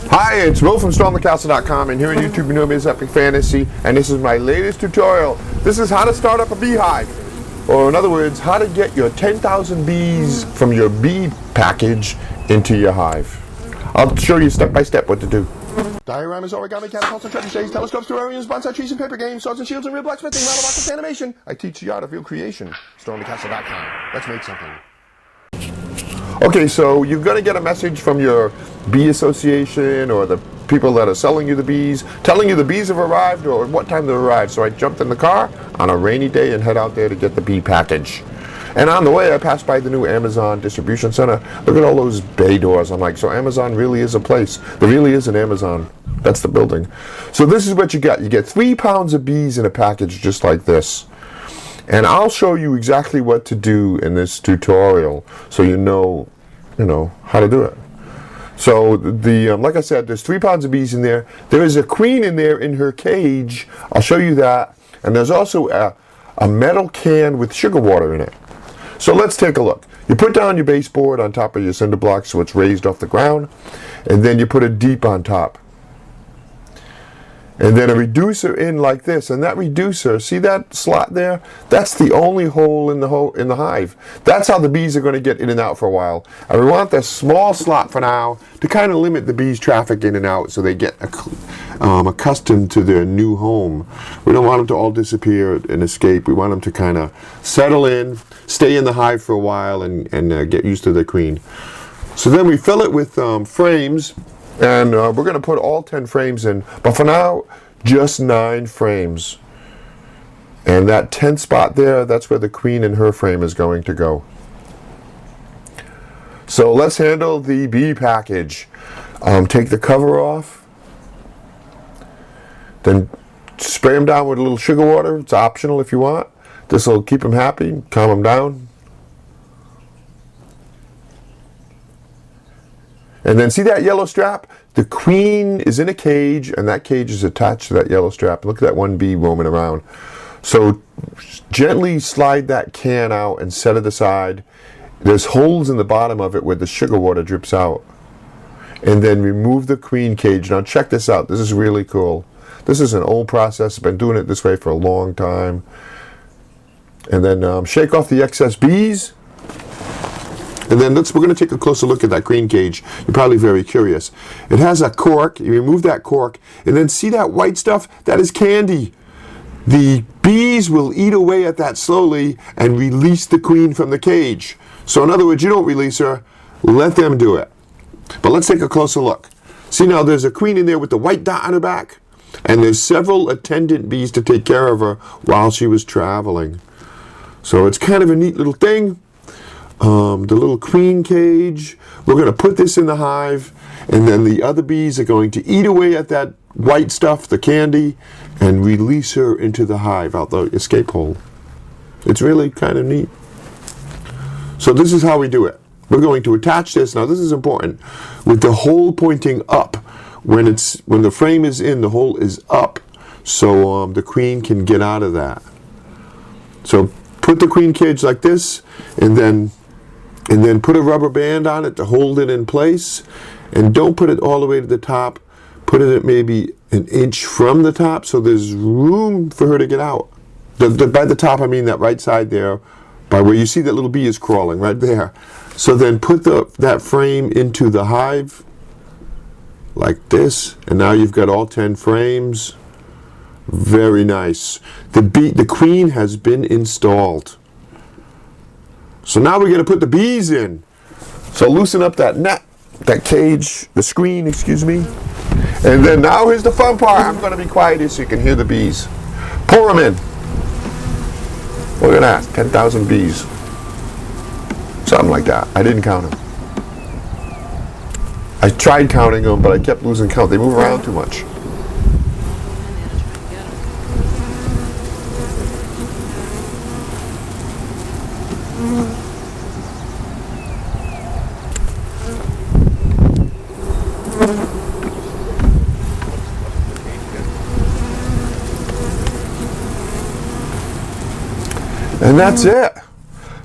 Hi, it's Will from StormTheCastle.com, and here on YouTube you know me as Epic Fantasy, and this is my latest tutorial. This is how to start up a beehive, or in other words, how to get your 10,000 bees from your bee package into your hive. I'll show you step by step what to do. Dioramas, origami, catapults, and trebuchets, telescopes, terrariums, bonsai trees, and paper games, swords and shields, and real blacksmithing, model rockets, animation. I teach the art of real creation. StormTheCastle.com. Let's make something. Okay, so you're going to get a message from your bee association or the people that are selling you the bees, telling you the bees have arrived or what time they've arrived. So I jumped in the car on a rainy day and head out there to get the bee package. And on the way, I passed by the new Amazon distribution center. Look at all those bay doors. I'm like, so Amazon really is a place. There really is an Amazon. That's the building. So this is what you get. You get 3 pounds of bees in a package just like this. And I'll show you exactly what to do in this tutorial so you know how to do it. So like I said, there's 3 pounds of bees in there. There is a queen in there in her cage. I'll show you that. And there's also a metal can with sugar water in it. So let's take a look. You put down your baseboard on top of your cinder block so it's raised off the ground, and then you put a deep on top. And then a reducer in like this, and that reducer, see that slot there? That's the only hole in the hive. That's how the bees are going to get in and out for a while. And we want the small slot for now to kind of limit the bees' traffic in and out so they get accustomed to their new home. We don't want them to all disappear and escape. We want them to kind of settle in, stay in the hive for a while, and get used to their queen. So then we fill it with frames. And we're going to put all 10 frames in, but for now, just 9 frames. And that 10th spot there, that's where the queen and her frame is going to go. So let's handle the bee package. Take the cover off. Then spray them down with a little sugar water. It's optional if you want. This will keep them happy, calm them down. And then see that yellow strap? The queen is in a cage, and that cage is attached to that yellow strap. Look at that one bee roaming around. So gently slide that can out and set it aside. There's holes in the bottom of it where the sugar water drips out. And then remove the queen cage. Now check this out. This is really cool. This is an old process. I've been doing it this way for a long time. And then shake off the excess bees. And then we're going to take a closer look at that queen cage. You're probably very curious. It has a cork. You remove that cork, and then see that white stuff? That is candy. The bees will eat away at that slowly and release the queen from the cage. So in other words, you don't release her. Let them do it. But let's take a closer look. See now, there's a queen in there with the white dot on her back, and there's several attendant bees to take care of her while she was traveling. So it's kind of a neat little thing. The little queen cage, we're going to put this in the hive, and then the other bees are going to eat away at that white stuff, the candy, and release her into the hive out the escape hole. It's really kind of neat. So this is how we do it. We're going to attach this, now this is important, with the hole pointing up. When the frame is in, the hole is up, so the queen can get out of that. So put the queen cage like this, and then put a rubber band on it to hold it in place. And don't put it all the way to the top. Put it at maybe an inch from the top so there's room for her to get out. By the top, I mean that right side there, by where you see that little bee is crawling, right there. So then put that frame into the hive like this. And now you've got all 10 frames. Very nice. The queen has been installed. So now we're going to put the bees in. So loosen up that net, that cage, the screen, excuse me. And then now here's the fun part. I'm going to be quiet here so you can hear the bees. Pour them in. Look at that, 10,000 bees. Something like that. I didn't count them. I tried counting them, but I kept losing count. They move around too much. And that's it.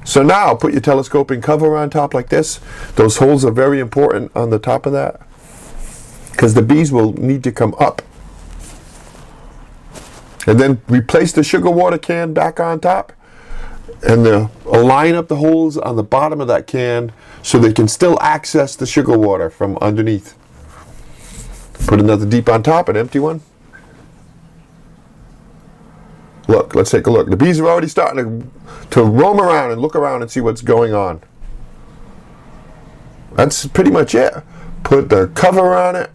So now put your telescoping cover on top like this. Those holes are very important on the top of that, because the bees will need to come up. And then replace the sugar water can back on top, and align up the holes on the bottom of that can so they can still access the sugar water from underneath. Put another deep on top, an empty one. Look, let's take a look. The bees are already starting to roam around and look around and see what's going on. That's pretty much it. Put the cover on it.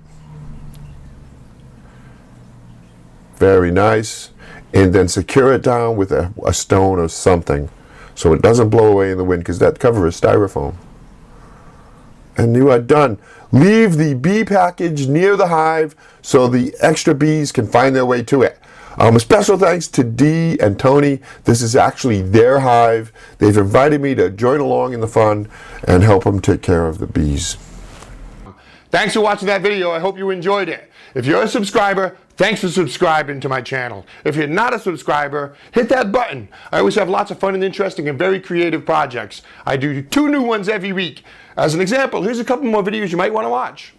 Very nice. And then secure it down with a stone or something so it doesn't blow away in the wind, because that cover is styrofoam. And you are done. Leave the bee package near the hive so the extra bees can find their way to it. A special thanks to Dee and Tony. This is actually their hive. They've invited me to join along in the fun and help them take care of the bees. Thanks for watching that video. I hope you enjoyed it. If you're a subscriber, thanks for subscribing to my channel. If you're not a subscriber, hit that button. I always have lots of fun and interesting and very creative projects. I do 2 new ones every week. As an example, here's a couple more videos you might want to watch.